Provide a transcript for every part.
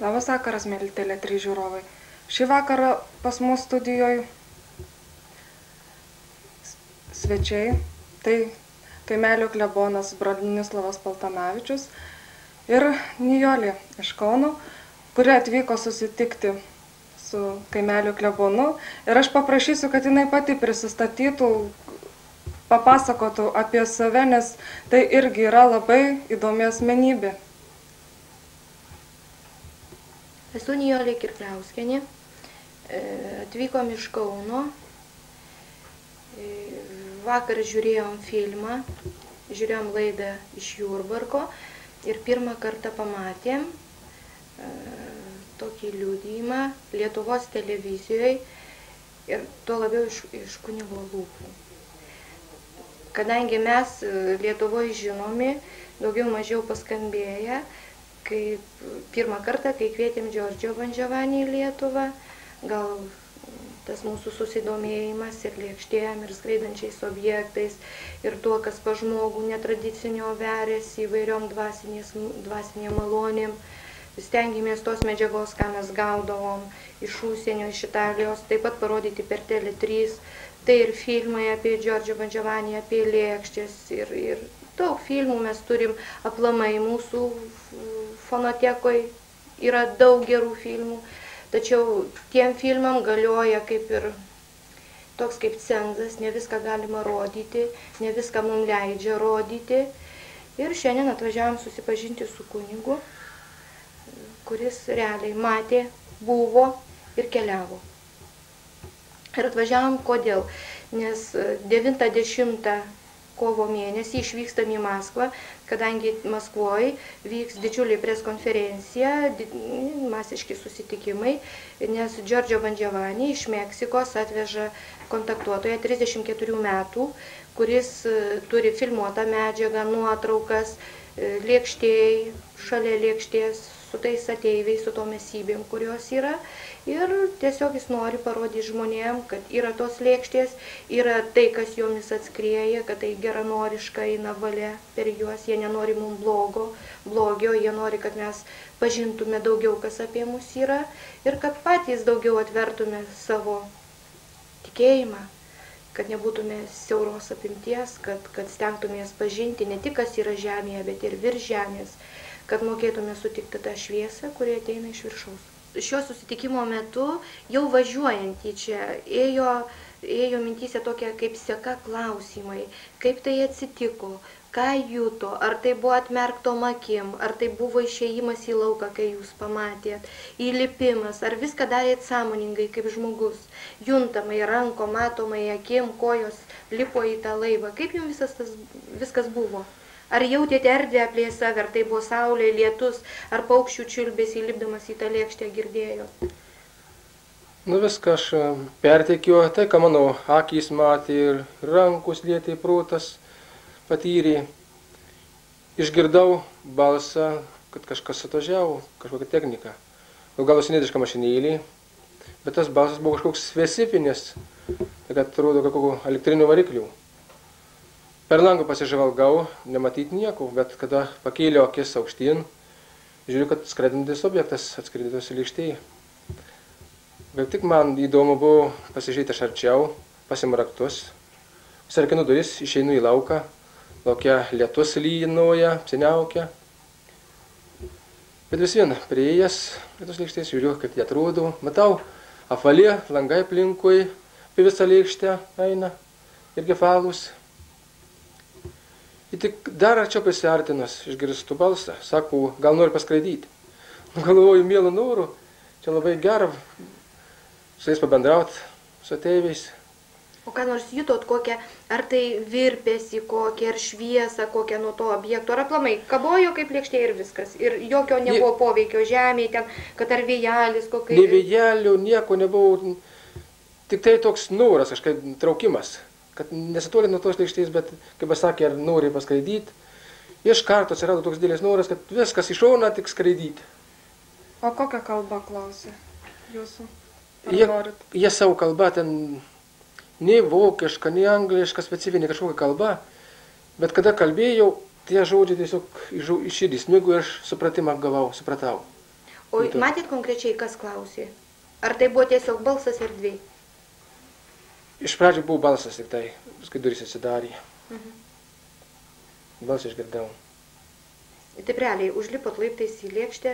Labas vakaras, mėly Tele3 žiūrovai. Šį vakarą pas mus studijoje svečiai, tai kaimelio klebonas Bronislavas Paltanavičius ir Nijolė iš Kauno, kuri atvyko susitikti su kaimelio klebonu. Ir aš paprašysiu, kad jinai pati prisistatytų, papasakotų apie save, nes tai irgi yra labai įdomi asmenybė. Esu Nijolė Kirkliauskienė, atvykom iš Kauno, vakar žiūrėjom filmą, žiūrėjom laidą iš Jurbarko ir pirmą kartą pamatėm tokį liudijimą Lietuvos televizijoje ir tuo labiau iš kunigo lūpų. Kadangi mes Lietuvoje žinomi, daugiau mažiau paskambėję, kaip pirmą kartą, kai kvietėm Giorgio Vangiovanni į Lietuvą, gal tas mūsų susidomėjimas ir lėkštėm, ir skraidančiais objektais, ir tuo, kas pa žmogų netradicinio verėsi įvairiom dvasinėm malonėm. Stengiamės tos medžiagos, ką mes gaudavom iš užsienio, iš Italijos, taip pat parodyti per Tele3. Tai ir filmai apie Giorgio Vangiovanni, apie lėkštės ir daug filmų mes turim aplamai mūsų fonotekoje, yra daug gerų filmų, tačiau tiem filmam galioja kaip ir toks kaip cenzas, ne viską galima rodyti, ne viską mums leidžia rodyti. Ir šiandien atvažiavom susipažinti su kunigu, kuris realiai matė, buvo ir keliavo. Ir atvažiavom kodėl? Nes 90 kovo mėnesį išvykstam į Maskvą, kadangi Maskvoje vyks didžiulė preskonferencija, masiški susitikimai, nes Giorgio Vangiovanni iš Meksikos atveža kontaktuotoją 34 metų, kuris turi filmuotą medžiagą, nuotraukas, lėkštėj, šalia lėkštės, su tais ateiviais, su tom esybėm, kurios yra. Ir tiesiog jis nori parodyti žmonėm, kad yra tos lėkštės, yra tai, kas jomis atskrieja, kad tai geranoriška eina valia per juos, jie nenori mums blogio, jie nori, kad mes pažintume daugiau, kas apie mus yra, ir kad patys daugiau atvertume savo tikėjimą, kad nebūtume siauros apimties, kad stengtumės pažinti ne tik, kas yra žemėje, bet ir virš žemės, kad mokėtume sutikti tą šviesą, kuri ateina iš viršaus. Šio susitikimo metu, jau važiuojant į čia, ėjo mintyse tokia kaip seka klausimai, kaip tai atsitiko, ką juto, ar tai buvo atmerktom akim, ar tai buvo išėjimas į lauką, kai jūs pamatėt, įlipimas, ar viską darėt sąmoningai kaip žmogus, juntamai ranko, matomai akim, kojos lipo į tą laivą. Kaip jums viskas buvo? Ar jautėte erdvę aplink save, ar tai buvo saulė, lietus, ar paukščių čiulbės įlipdamas į tą lėkštę girdėjo? Nu viską aš perteikiu, tai ką mano akys matė ir rankus lietė, protas patyrė. Išgirdau balsą, kad kažkas atvažiavo, kažkokia technika. Gal užsienietiška mašinėlė, bet tas balsas buvo kažkoks specifinis, tai kad atrodo kažkokiu elektriniu varikliu. Per langą pasižvalgau, nematyti nieko, bet kada pakėliau akis aukštyn, žiūriu, kad skraidantis objektas atskridos į lėkštėje. Bet tik man įdomu buvo pasižiūrėti aš arčiau, pasiimu raktus, užsirakinu duris, išeinu į lauką, laukia lietus lynoja, apsiniaukia. Bet vis vien, prieėjęs prie tos lėkštės, žiūriu, kaip jie atrodo, matau, apvalė, langai aplinkui, apie visą lėkštę eina, irgi falūs. Ir tik dar arčiau prisiartinus, išgirstu balsą, sako, gal nori paskraidyti. Galvoju, mielų norų, čia labai gera su jais pabendrauti, su ateiviais. O ką nors jutot kokią, ar tai virpėsi kokią, ar šviesą kokią nuo to objekto, ar aplamai kabojo kaip lėkštė ir viskas. Ir jokio nebuvo poveikio žemėje, ten, kad ar vėjelis kokia. Ne vėjelių, nieko nebuvo, tik tai toks noras, kažkaip traukimas. Kad nesitoli nuo tos lėkštės, bet, kaip pasakė, ar nori paskraidyti. Iš karto atsirado toks didelis noras, kad viskas iš šoną tik skraidyti. O kokią kalbą klausė jūsų? Jie savo kalbą ten, nei vokiška, nei angliška, specifinė kažkokia kalba, bet kada kalbėjau, tie žodžiai tiesiog iš širdį smigo ir aš supratau. O matėt konkrečiai, kas klausė? Ar tai buvo tiesiog balsas erdvėj? Iš pradžių buvo balsas tik tai, paskui durys atsidarė. Balsą išgirdau. Taip realiai, užlipot laiptais į lėkštę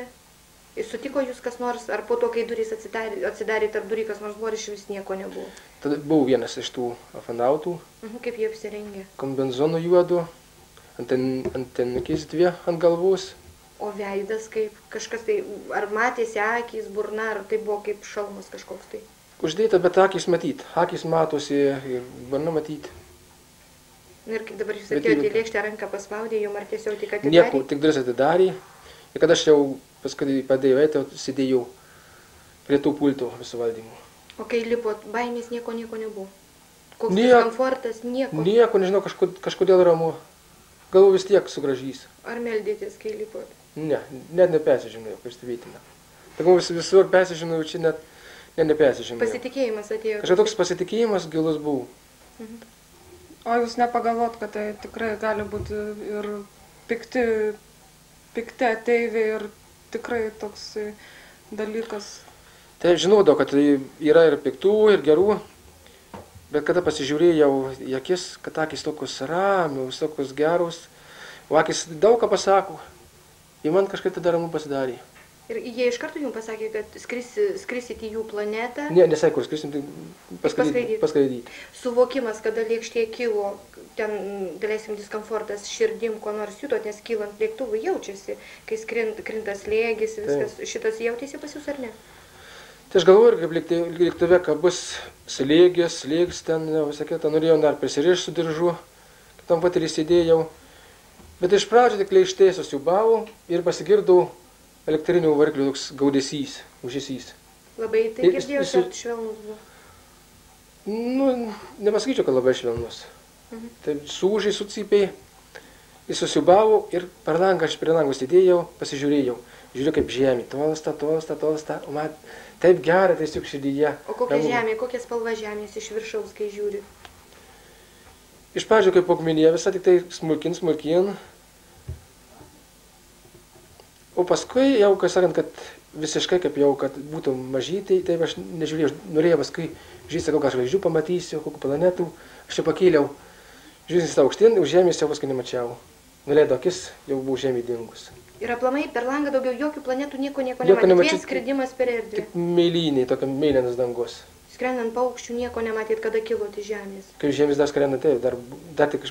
ir sutiko jūs kas nors, ar po to, kai durys atsidarė tarp durį, kas nors buvo, iš vis nieko nebuvo? Tada buvo vienas iš tų afanautų, Kaip jie apsirengė? kombinzonu juodu, antenukės dvi ant galvos. O veidas kaip kažkas tai, ar matėsi akys, burna, ar tai buvo kaip šalmas kažkoks tai? Uždėta, bet akys matyti. Akys matosi ir burna matyti. Ir kaip dabar jūs atėjote į lėkštę, ranką paspaudė, jum ar tiesiog tik atidarė? Nieko, tik duris atidarė. Ir kada aš jau paskui padėjau eiti, sėdėjau prie tų pultų visų valdymų. O kai lipot, baimės nieko nebuvo? Koks Nieko. diskomfortas, nieko? Nieko, nežinau, kažkodėl ramu. Galvo vis tiek sugražys. Ar meldėtės, kai lipot? Ne, net nepesižinojau, kaip stebėtina. Tai visur pesižinojau, čia net nepesižinojau. Pasitikėjimas atėjo. Kažkaip toks pasitikėjimas gilus buvo. O jūs nepagalvot, kad tai tikrai gali būti ir pikti ateiviai ir tikrai toks dalykas. Tai žinodavau, kad yra ir piktų, ir gerų, bet kada pasižiūrėjau į akis, kad akis tokios ramios, tokios geros, o akis daug ką pasako, ir man kažkaip tada ramu pasidarė. Ir jie iš karto jums pasakė, kad skrisit į jų planetą? Ne, nesai kur skrisim, tai paskraidyti. Suvokimas, kada lėkštė kilo, ten, daleiskim, diskomfortas širdim, ko nors jutot, nes kylant lėktuvui jaučiasi, kai krinta slėgis, viskas, šitas jautėsi pas jūs ar ne? Tai aš galvoju, kaip lėktuve, kad bus slėgis ten, visą kitą, norėjau dar prisirišti su diržu, kitam pat ir įsidėjau. Bet iš pradžio tik lėkštė susiubavo ir pasigirdau elektrinių variklių toks gaudesys, užesys. Labai tai girdėjau, kad švelnus buvo? Nu, nepasakyčiau, kad labai švelnus. Tai sūžiai, sucypiai, jis susiubavo ir per langą, aš prie langų sėdėjau, pasižiūrėjau. Žiūriu, kaip žemė, tolsta, o man taip gera, tai tik širdyje. O kokia žemė, kokia spalva žemės iš viršaus, kai žiūri? Iš pradžių, kaip akmenyje, visą tik tai smulkin. O paskui jau, kai sakant, kad visiškai kaip jau, kad būtų mažytai, tai aš nežiūrėjau, norėjau paskui žiūrėti, kokią žvaigždžių pamatysiu, kokių planetų. Aš jau pakėliau, žiūrėsiu tą aukštyn, už žemės jau paskui nemačiau. Nuleido akis, jau buvo žemė dingus. Ir aplamai per langą daugiau jokių planetų nieko nematėt, vien skridimas per erdvę. Tik mėlyniai, tokia mėlynas dangus. Skrendant paukščių nieko nematėt, kada kilot iš žemės. Kai žemės dar skrendant, dar tik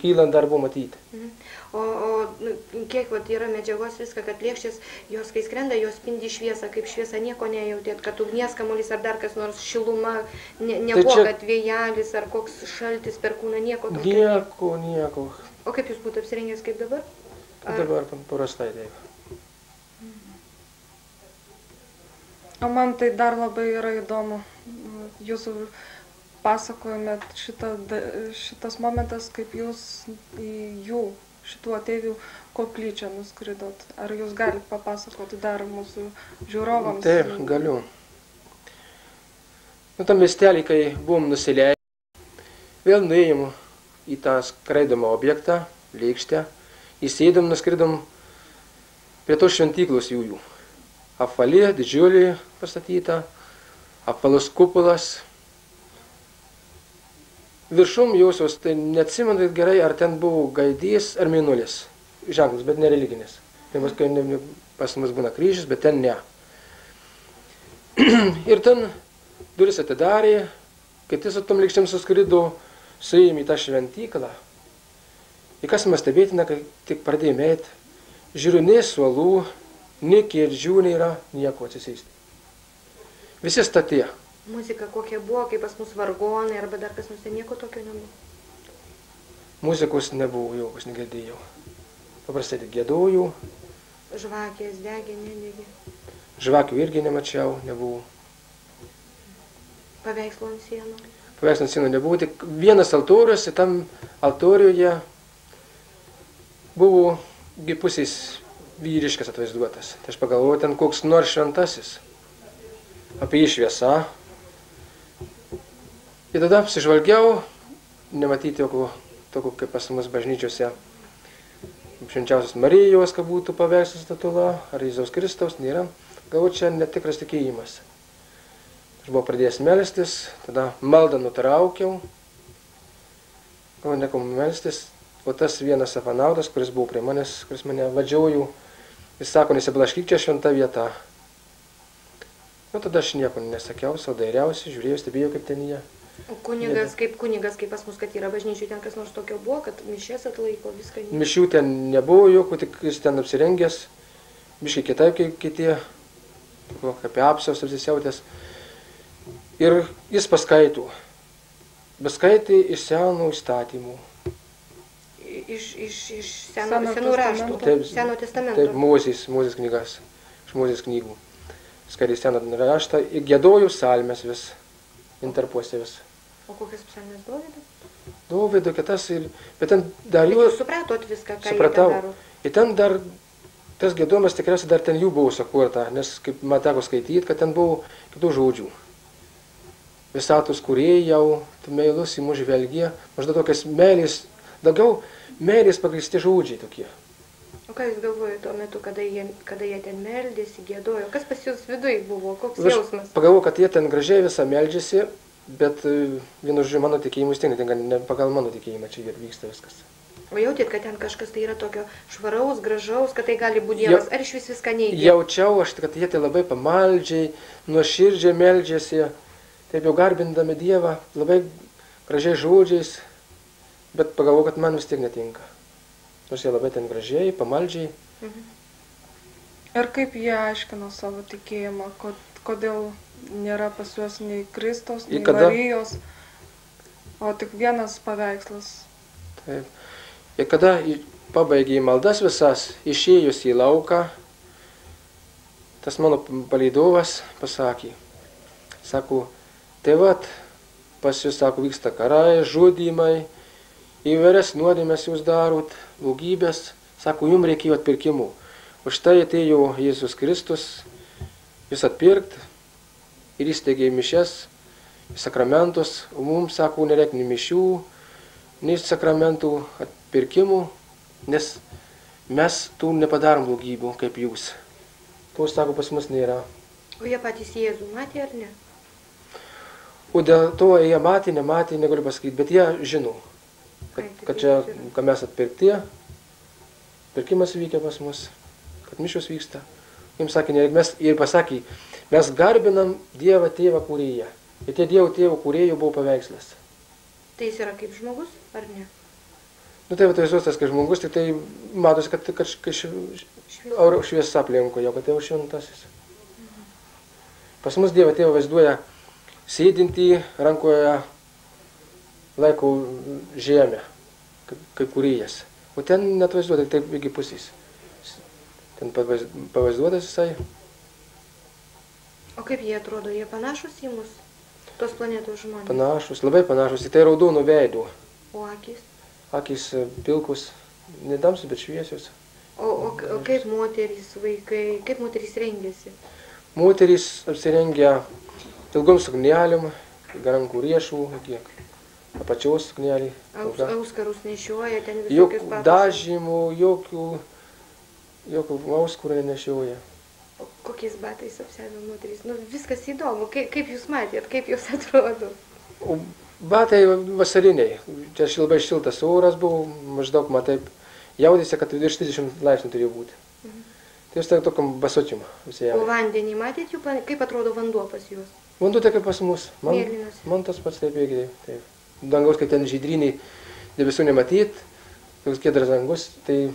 kylant dar buvo matyti. O kiek yra medžiagos viską, kad lėkštės, jos kai skrenda, jos spindi šviesą, kaip šviesa nieko nejautėt, kad ugnies kamuolys ar dar kas nors šiluma, nebuvo, kad vėjelis ar koks šaltis per kūną, nieko tokio. Nieko. O kaip jūs būtų apsirengęs kaip dabar? Dabar parastai taip. O man tai dar labai yra įdomu. Jūsų pasakojame šitas momentas, kaip jūs į šitų ateivių koplyčią nuskridot. Ar jūs galite papasakoti dar mūsų žiūrovams? Taip, galiu. Tam miestelį, kai buvom nusileidę, vėl nuėjom į tą skraidomą objektą, lėkštę, įsėdom, nuskridom prie tos šventyklos jų. Apvalė, didžiulė pastatyta, apvalus kupolas. Viršum jausios, tai neatsimenu gerai, ar ten buvo gaidys ar mėnulis. Ženklas, bet nereliginis. Pas mus būna kryžius, bet ten ne. Ir ten duris atidarė, kiti su tom lėkštėm suskrido, suėjom į tą šventyklą. Ir kas man stebėtina, kai tik pradėjome eiti, žiūriu, nei suolų, nei kėdžių nėra, nieko atsisėsti. Visi statė. Muzika kokia buvo, kaip pas mus vargonai, arba dar kas nors, nieko tokio nebuvo? Muzikos nebuvo, jau aš negirdėjau. Paprastai tik giedojau. Žvakės degė, nedegė? Žvakių irgi nemačiau, nebuvo. Paveikslo ant sienų? Paveikslo ant sienų nebuvo, tik vienas altorius, ir tam altorijoje buvo pusės vyriškas atvaizduotas. Tai aš pagalvojau, ten koks nors šventasis. Apie jį šviesa. Ir tada apsižvalgiau, nematyti tokio kaip pas mus bažnyčiose švenčiausios Marijos, kad būtų paveikslas statula, ar Jėzaus Kristaus, nėra. Galbūt čia netikras tikėjimas. Aš buvau pradėjęs melstis, tada maldą nutraukiau. Galbūt nekom melstis, o tas vienas savanaudas, kuris buvo prie manęs, kuris mane vadžiojo, jis sako, nesiblaškyk, čia šventa vieta. Nu, tada aš nieko nesakiau, savo dairiausi, žiūrėjau, stebėjau, kaip ten jie. O kunigas, kaip pas mus, kad yra bažnyčių, ten kas nors tokio buvo, kad mišės atlaiko viską. Mišių ten nebuvo jokių, tik jis ten apsirengęs, biškai kitaip kaip kiti, kaip apsiaus apsisiautęs. Ir jis paskaito. Paskaitė iš senų įstatymų. Iš senų raštų, Seno testamento. Taip, Mozės knygas, iš Mozės knygų. Skaitė seną raštą, giedojo psalmes vis, interpuose vis. O kokias psalmes Dovydo? Dovydo, kitas ir... Bet ten dar Bet jų... jūs supratot viską, ką supratau. jie daro? Ir ten dar, tas giedojimas tikriausiai dar ten jų buvo sukurta, nes kaip man teko skaityti, kad ten buvo kitų žodžių. Visatos kūrėjau, tu meilus į mus žvelgia, maždaug tokias meilės, daugiau meilės pagrįsti žodžiai tokie. O ką jūs galvojate tuo metu, kada jie ten meldėsi, giedojo? Kas pas jūs viduj buvo? Koks Aš jausmas? pagalvojau, kad jie ten gražiai visą meldžiasi, bet vienu žodžiu mano tikėjimus tinka, ne pagal mano tikėjimą čia ir vyksta viskas. O jautėt, kad ten kažkas tai yra tokio švaraus, gražaus, kad tai gali būti Dievas, ar iš vis viską neigia? Jaučiau aš, kad jie tai labai pamaldžiai, nuoširdžiai meldžiasi, taip jau garbindami Dievą, labai gražiai žodžiais, bet pagalvojau, kad man vis tiek netinka. Nors jie labai ten gražiai, pamaldžiai. Ir kaip jie aiškino savo tikėjimą, kodėl nėra pas juos nei Kristaus, nei Marijos, o tik vienas paveikslas. Taip. Ir kada pabaigė maldas visas, išėjus į lauką, tas mano palydovas pasakė, sako, tai vat, pas jūs, sako, vyksta karai, žudymai, įvairias nuodėmes jūs darot, blogybės, sako, jums reikėjo atpirkimų. Už tai atėjo Jėzus Kristus, jūs atpirkt ir įsteigė mišes, sakramentus, o mums, sako, nereikia nei mišių, nei sakramentų atpirkimų, nes mes tų nepadarom blogybių kaip jūs. To, sako, pas mus nėra. O jie patys Jėzų matė ar ne? O dėl to jie matė, nematė, negaliu pasakyti, bet jie žino, kad čia, kad mes atpirkti, pirkimas vykia pas mus, kad mišios vyksta. Jiems sakė, mes ir pasakė, mes garbinam Dievą Tėvą kūrėją. Ir tie Dievo Tėvo kūrėjo buvo paveikslas. Tai jis yra kaip žmogus, ar ne? Nu tai vaizduotas kaip žmogus, tik tai matosi, kad šviesa aplinkoje, kad tai jau šventasis. Pas mus Dievą Tėvą vaizduoja sėdintį rankoje laiko žemę, kaip kūrėjas. O ten net vaizduota, taip iki pusės. Ten pavaizduotas jisai. O kaip jie atrodo, jie panašus į mus, tos planetos žmonės? Panašus, labai panašus, tai raudonų veidų. O akis? Akis pilkus, nedamsus, bet šviesios. O kaip moterys, vaikai, kaip moterys rengiasi? Moterys apsirengia ilgom suknelėm, rankų riešų, iki apačios suknelį. Auskarus nešioja, ten visokius Jokių papuošalus. dažymų, jokių auskarų nenešioja. O kokiais batais apsiavė moterys? Nu, viskas įdomu. Kaip jūs matėt, kaip jūs atrodo? O batai vasariniai. Čia labai šiltas oras buvo, maždaug matai, jaudėsi, kad virš 30 laipsnių turėjo būti. Tai jūs tai tokiam basočiam. O vandenį matėt jų, kaip atrodo vanduo pas juos? Vanduo tai kaip pas mus. Mėlynas. Man tas pats taip irgi. Taip. Dangaus, kaip ten žydriniai, debesų nematyt, toks giedras dangus, tai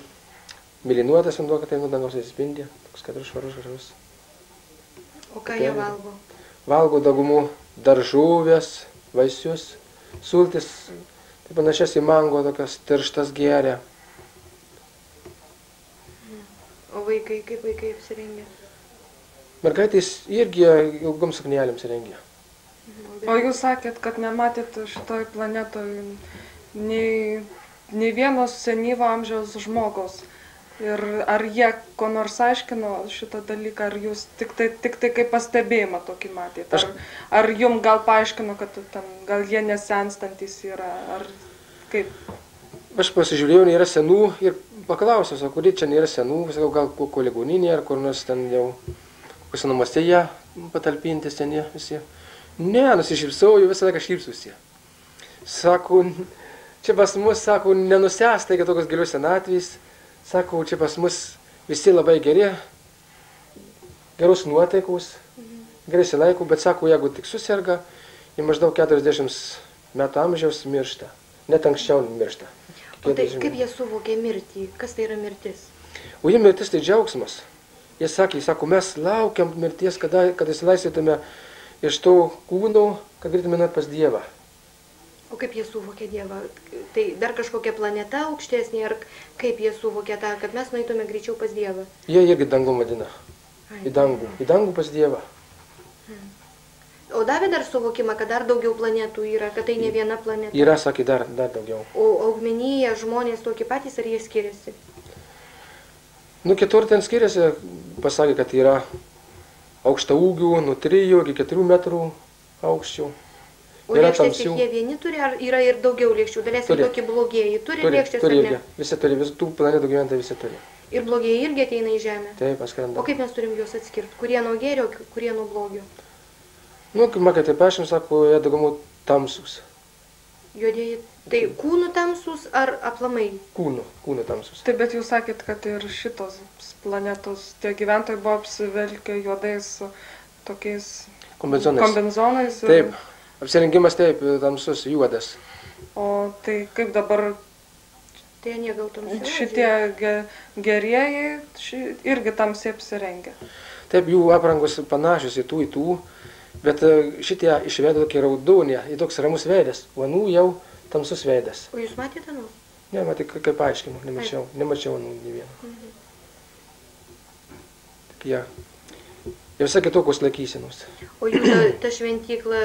mėlynuotas vanduo, kad tai nuo dangaus atsispindi, toks kadrus švarus. O ką jie valgo? Valgo daugumų daržovės, vaisius, sultis, tai panašias į mango, tokias tirštas geria. O vaikai, kaip vaikai apsirengia? Mergaitės irgi ilgom suknelėm apsirengia. O jūs sakėt, kad nematėt šitoj planetoj nei vienos senyvo amžiaus žmogaus. Ir ar jie ko nors aiškino šitą dalyką, ar jūs tik tai kaip pastebėjimą tokį matėt? Ar jum gal paaiškino, kad ten, gal jie nesenstantis yra, ar kaip? Aš pasižiūrėjau, nėra senų ir paklausiau, sakau, kur čia nėra senų, sakau, gal ko ligoninė ar kur nors ten jau, kokiuose namuose jie patalpinti seni visi. Ne, nusišypsau, jau visą laiką šypsusi. Sako, čia pas mus, sako, nenusęsta iki tokios gilios senatvės, sako, čia pas mus visi labai geri, geros nuotaikos, gerai silaiko, bet sako, jeigu tik susirga, į maždaug 40 metų amžiaus miršta, net anksčiau miršta. O tai kaip jie suvokė mirtį? Kas tai yra mirtis? O jie mirtis tai džiaugsmas. Jie sakė, sako, mes laukiam mirties, kad įsilaisvytume iš to kūno, kad galėtume nueit pas Dievą. O kaip jie suvokė Dievą? Tai dar kažkokia planeta aukštesnė, ar kaip jie suvokė tą, kad mes nueitume greičiau pas Dievą? Jie irgi dangų vadina. Į dangų pas Dievą. O davė dar suvokimą, kad dar daugiau planetų yra, kad tai ne viena planeta? Yra, sakė, dar daugiau. O augmenyje žmonės tokie patys, ar jie skiriasi? Nu, kitur ten skiriasi, pasakė, kad yra aukšta ūgių, nuo 3 iki 4 metrų aukščių. O lėkštės tik jie vieni turi, ar yra ir daugiau lėkščių? Daleiskim tokie blogieji. Turi lėkštės ar ne? Visi turi, tų planetų gyventojai visi turi. Ir blogieji irgi ateina į Žemę? Taip, paskrenda. O kaip mes turim juos atskirti? Kurie nuo gėrio, kurie nuo blogio? Nu, kaip matėte, pašim, sako, jie daugiau tamsus. Juodieji, tai kūnų tamsus ar aplamai? Kūnų tamsus. Taip, bet jūs sakėt, kad ir šitos planetos, tie gyventojai buvo apsivelkę juodais tokiais kombinzonais. Taip, apsirengimas taip, tamsus, juodas. O tai kaip dabar Tai jie gal tamsiau? šitie gerieji irgi tamsiai apsirengia? Taip, jų aprangos panašios į tų. Bet šitie išveido tokį raudonį, į toks ramus veidas, o anų jau tamsus veidas. O jūs matėte anus? Ne, matai, kaip aiškinu, nemačiau anų nei vieno. Tik jie visai kitokios laikysenos. O jų ta šventykla,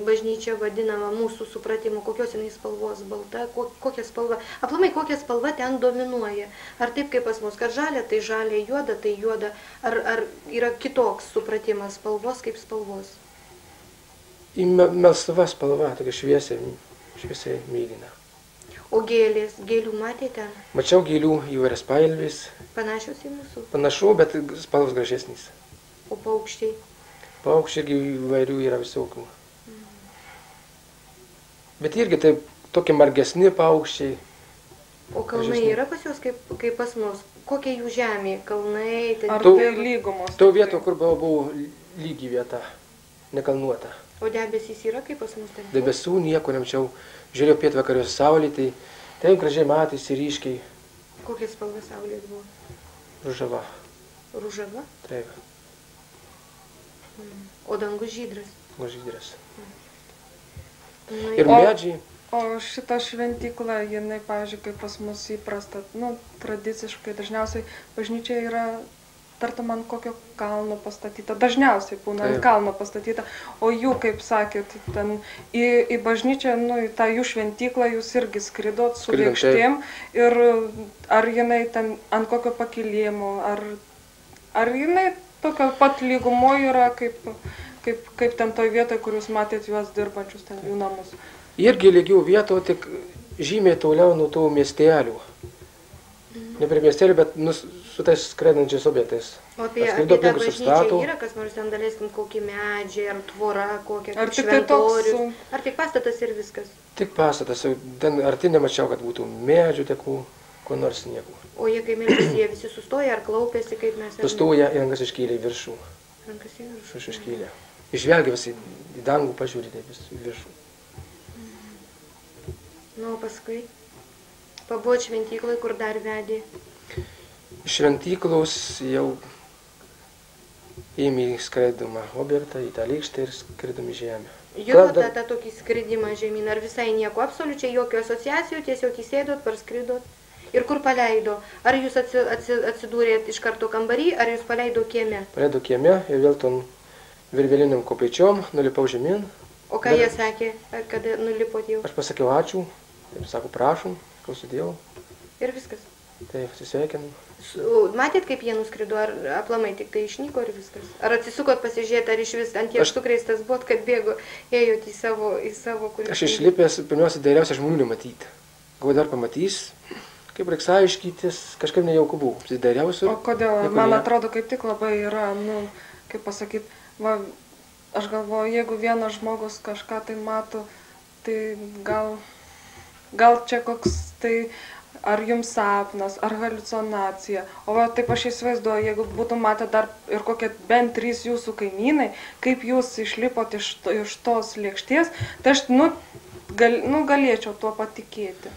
bažnyčia vadinama mūsų supratimu, kokios jinai spalvos, balta, kokia spalva, aplamai kokia spalva ten dominuoja. Ar taip kaip pas mus, kad žalia, tai žalia, juoda, tai juoda, ar yra kitoks supratimas spalvos kaip spalvos? Į melsva spalva, tokia šviesiai mėlyna. O gėlės, gėlių matėte? Mačiau gėlių įvairias spalvės. Panašios į mūsų? Panašu, bet spalvos gražesnės. O paukščiai? Paukščiai irgi įvairių yra visokių. Bet irgi taip tokie margesni paukščiai. O kalnai yra pas juos kaip pas mus? Kokia jų žemė? Kalnai? Ar tai lygumos? To vieto, kur buvo lygi vieta, nekalnuota. O debesys yra kaip pas mus ten? Debesų nieko nemačiau. Žiūrėjau pietvakarius saulė, tai taip gražiai matėsi ryškiai. Kokia spalva saulės buvo? Ružava. Ružava? Taip. O dangus žydras? Žydras. Na, Ir medžiai. O šita šventykla, jinai, pavyzdžiui, kaip pas mus įprasta, tradiciškai dažniausiai bažnyčia yra tartum ant kokio kalno pastatyta, dažniausiai būna ant kalno pastatyta, o jų, kaip sakėt, ten į bažnyčią, į tą jų šventyklą jūs irgi skridot su lėkštėm ir ar jinai ten ant kokio pakilimo, ar jinai tokio pat lygumo yra, kaip ten toj vietoj, kur jūs matėt juos dirbančius, ten jų namus. Irgi lygių vietų, tik žymiai toliau nuo tų miestelių. Ne prie miestelių, bet su tais skraidančiais objektais. O apie tą bažnyčią yra kas nors ten, daleiskim, kokį medžiai, ar tvora, kokia, kaip šventorius, ar tik pastatas ir viskas? Tik pastatas, ten arti nemačiau, kad būtų medžių, tekų, ko nors nieko. O jie, kai meldžiasi, jie visi sustoja ar klaupėsi, kaip mes... Sustoja ir rankas iškėlė į viršų. Rankas į viršų? Iškėlė. Išvelgia visi į dangų, pažiūrė taip į viršų. Nu, o paskui pabuvot šventyklai, kur dar vedė? Šventyklos jau ėmė skraidimą objektą į tą lėkštę ir skridom į žemę. Jutot tą tokį skridimą žemyn, ar visai nieko, absoliučiai jokių asociacijų, tiesiog įsėdot, parskridot? Ir kur paleido? Ar jūs atsidūrėt iš karto kambarį, ar jūs paleido kieme? Paleido kieme ir vėl tom virveliniam kopėčiom nulipau žemyn. O ką jie sakė, kada nulipot jau? Aš pasakiau ačiū, taip sako prašom, klausiu Dievo. Ir viskas? Taip, susveikinam. Matėt, kaip jie nuskrido, ar aplamai tik tai išnyko ir viskas? Ar atsisukot pasižiūrėti, ar iš vis ant tiek sukreistas buvot, kad bėgo, ėjot į savo kur... Aš išlipęs, pirmiausia, dairiausia žmonių nematyti. Galvoju, dar pamatys, kaip reiks aiškytis, kažkaip nejauku buvo. Susidariausiu. O kodėl? Man atrodo, kaip tik labai yra, nu, kaip pasakyti, va, aš galvoju, jeigu vienas žmogus kažką tai mato, tai gal čia koks tai, ar jums sapnas, ar haliucinacija. O va, taip aš įsivaizduoju, jeigu būtų matę dar ir kokie bent 3 jūsų kaimynai, kaip jūs išlipot iš tos lėkštės, tai aš, galėčiau tuo patikėti.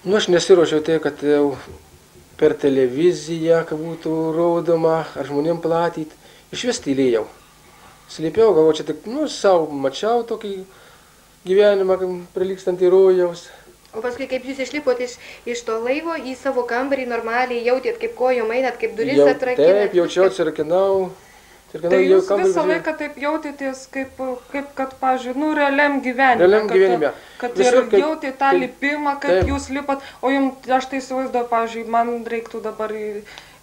Nu, aš nesiruošiau tai, kad jau per televiziją, kad būtų rodoma, ar žmonėm platyti. Iš vis tylėjau. Slėpiau, galvoju, čia tik, savo mačiau tokį gyvenimą, prilykstantį rojaus. O paskui, kaip jūs išlipot iš to laivo į savo kambarį, normaliai jautėt, kaip kojom einat, kaip duris atrakinat? Taip, jaučiau, atsirakinau. Tai jūs visą laiką taip jautėtės, kaip kad, pavyzdžiui, realiam gyvenime. Realiam gyvenime. Kad ir jautėte tą lipimą, kaip jūs lipat, o jums, aš tai įsivaizduoju, pavyzdžiui, man reiktų dabar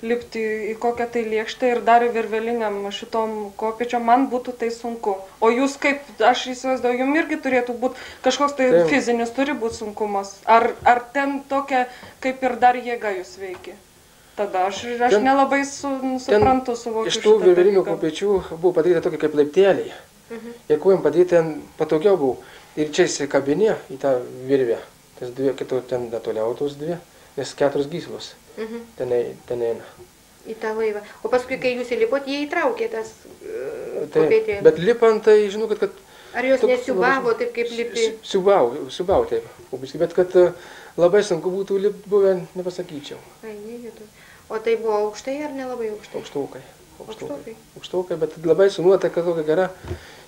lipti į kokią tai lėkštę ir dar virveliniam šitom kopėčiom, man būtų tai sunku. O jūs kaip, aš įsivaizduoju, jums irgi turėtų būti kažkoks tai fizinis, turi būti sunkumas. Ar ten tokia, kaip ir dar jėga jūs veikia? Tada aš nelabai suprantu, suvokiu. Iš tų virvelinių kopėčių buvo padaryta tokia kaip laipteliai. Ir kojom padėti ten patogiau buvo. Ir čia įsikabinė į tą virvę. Tas dvi, kitur ten netoliau tos dvi, nes 4 gyslos ten eina. Į tą laivą. O paskui, kai jūs įlipot, jie įtraukė tas kopėtėlį. Bet lipant, tai žinau, kad... Ar jos nesiubavo taip, kaip lipi? Siubau taip. Bet kad labai sunku būtų lipti buvę, nepasakyčiau. Ai, nejutu. O tai buvo aukštai ar nelabai aukštai? Aukštokai, bet labai su nuotaika tokia gera,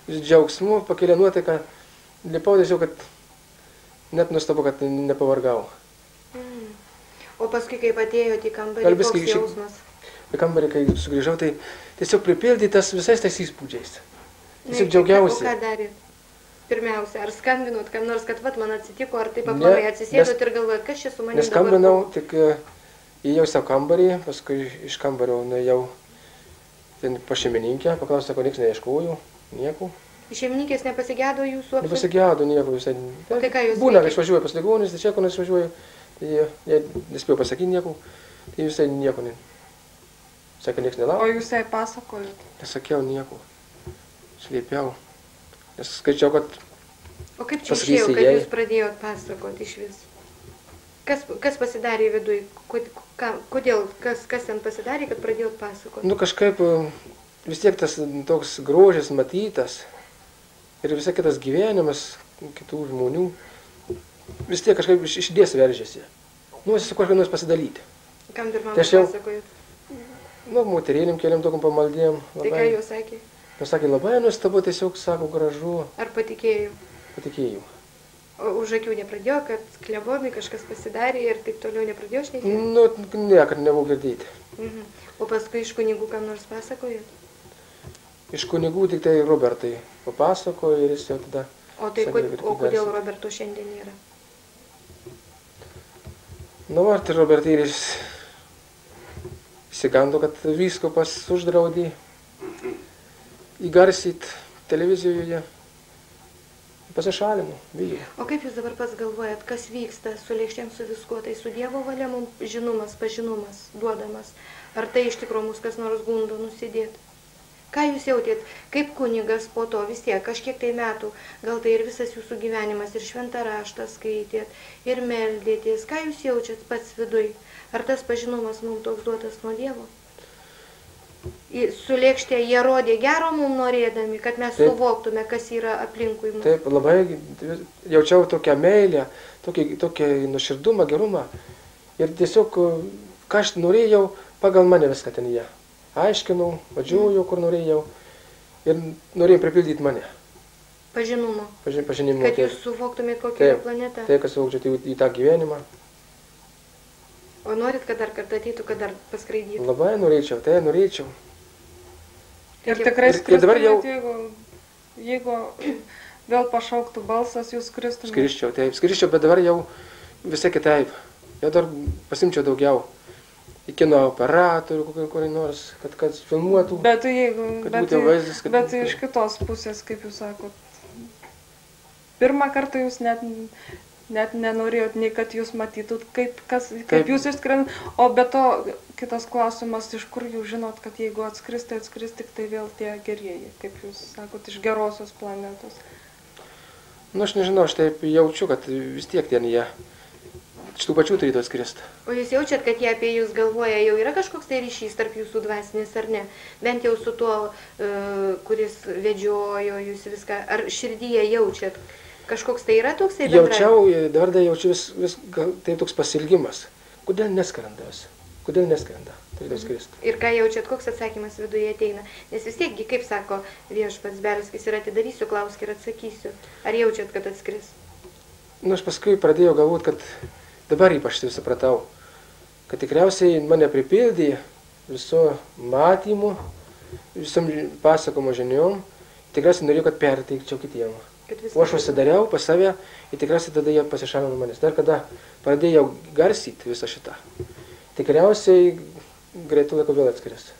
džiaugsmu, pakėlė nuotaiką, lipau tiesiog, kad net nustabu, kad nepavargau. O paskui, kai atėjote į kambarį, koks jausmas? Į kambarį, kai sugrįžau, tai tiesiog pripildytas visais tais įspūdžiais. Tiesiog džiaugiausi. O ką darėt? Pirmiausia, ar skambinot, kam nors, kad man atsitiko, ar taip aplamai atsisėdot ir galvojat, kas čia su manim dabar? Neskambinau, tik įėjau savo kambarį, paskui iš kambario nuėjau pas šeimininkę, paklausė, sako, nieks neieškojau, nieko. Šeimininkės nepasigėdo jūsų apsų? Nepasigėdo nieko, visai. O tai ką jūs būna, kai išvažiuoju pas ligonis, tai čia, kur išvažiuoju, tai jie nespėjau pasakyti nieko, tai visai nieko ne. Sakė, nieks nelaukia. O jūs jai pasakojot? Nesakiau nieko, slėpiau. Nes skaičiau, kad... O kaip čia išėjo, kad jūs pradėjot pasakoti iš vis? Kas pasidarė viduj? Kodėl? Kas ten pasidarė, kad pradėjot pasakoti? Kažkaip vis tiek tas toks grožis matytas ir visai kitas gyvenimas kitų žmonių vis tiek kažkaip iš širdies veržėsi. Su kažką nors pasidalyti. Kam pirmam pasakojot? Moterėlim keliam tokiam pamaldėm. Tai ką jūs sakė? Jūs sakė, labai nuostabu, tiesiog sako, gražu. Ar patikėjau? Patikėjau. O už akių nepradėjo, kad klebonai kažkas pasidarė ir taip toliau nepradėjo šnekėti? Ne, kad nebuvau girdėti. O paskui iš kunigų kam nors pasakojot? Iš kunigų tik tai Robertai papasakojo ir jis jau tada... O kodėl Roberto šiandien nėra? Tai Robertėlis įsigando, kad vyskupas uždraudė įgarsyt televizijoje, pasišalino, bijo. O kaip jūs dabar pats galvojat, kas vyksta su lėkštėm, su viskuo, tai su Dievo valia mums žinomas, pažinumas, duodamas? Ar tai iš tikrųjų mus kas nors gundo nusidėti? Ką jūs jautėt, kaip kunigas po to vis tiek, kažkiek tai metų, gal tai ir visas jūsų gyvenimas, ir šventą raštą skaitėt, ir meldėtės, ką jūs jaučiat pats viduj? Ar tas pažinumas mums toks duotas nuo Dievo? Su lėkštė jie rodė gero mums norėdami, kad mes suvoktume, kas yra aplinkui mums. Taip, labai jaučiau tokią meilę, tokį nuoširdumą, gerumą. Ir tiesiog, ką aš norėjau, pagal mane viską ten jie. Aiškinau, važiuoju, kur norėjau. Ir norėjau pripildyti mane. Pažinumo. Pažinimo. Kad jūs suvoktumėt, kokia yra planeta. Taip, kad suvokčiau į tą gyvenimą. O norit, kad dar kartą ateitų, kad dar paskraidytų? Labai norėčiau, tai norėčiau. Ir tikrai skristumėt, jeigu vėl pašauktų balsas, jūs skristumėt? Skrisčiau, taip. Skrisčiau, bet dabar jau visai kitaip. Jau dar pasimčiau daugiau. Į kino operatorių, kurį nors, kad filmuotų. Bet vaizdas, bet iš kitos pusės, kaip jūs sakot, pirmą kartą jūs net net nenorėjot nei kad jūs matytut, kaip jūs išskrend, o be to kitas klausimas, iš kur jūs žinot, kad jeigu atskris, tai atskris tik tai vėl tie gerieji, kaip jūs sakot, iš gerosios planetos. Nu, aš nežinau, aš taip jaučiu, kad vis tiek ten jie iš tų pačių turėtų atskristi. O jūs jaučiat, kad jie apie jūs galvoja, jau yra kažkoks tai ryšys tarp jūsų dvasinis ar ne? Bent jau su tuo, kuris vedžiojo jūs viską, ar širdyje jaučiat? Kažkoks tai yra toksai bendravimas? Jaučiau, dabar jaučiu vis tai toks pasilgimas. Kodėl neskrenda vis? Kodėl neskrenda? Turėtų skristi. Ir ką jaučiat, koks atsakymas viduje ateina? Nes vis tiekgi, kaip sako viešpats Belskis, ir atidarysiu, klausk ir atsakysiu. Ar jaučiat, kad atskris? Nu, aš paskui pradėjau galvoti, kad dabar ypač tai supratau, kad tikriausiai mane pripildė viso matymu, visom pasakomo žiniom, tikriausiai norėjau, kad perteikčiau kitiem. O aš užsidariau pas save ir tikriausiai tada jie pasišalino manęs. Dar kada pradėjau garsyti visą šitą, tikriausiai greitų laiko vėl atskris.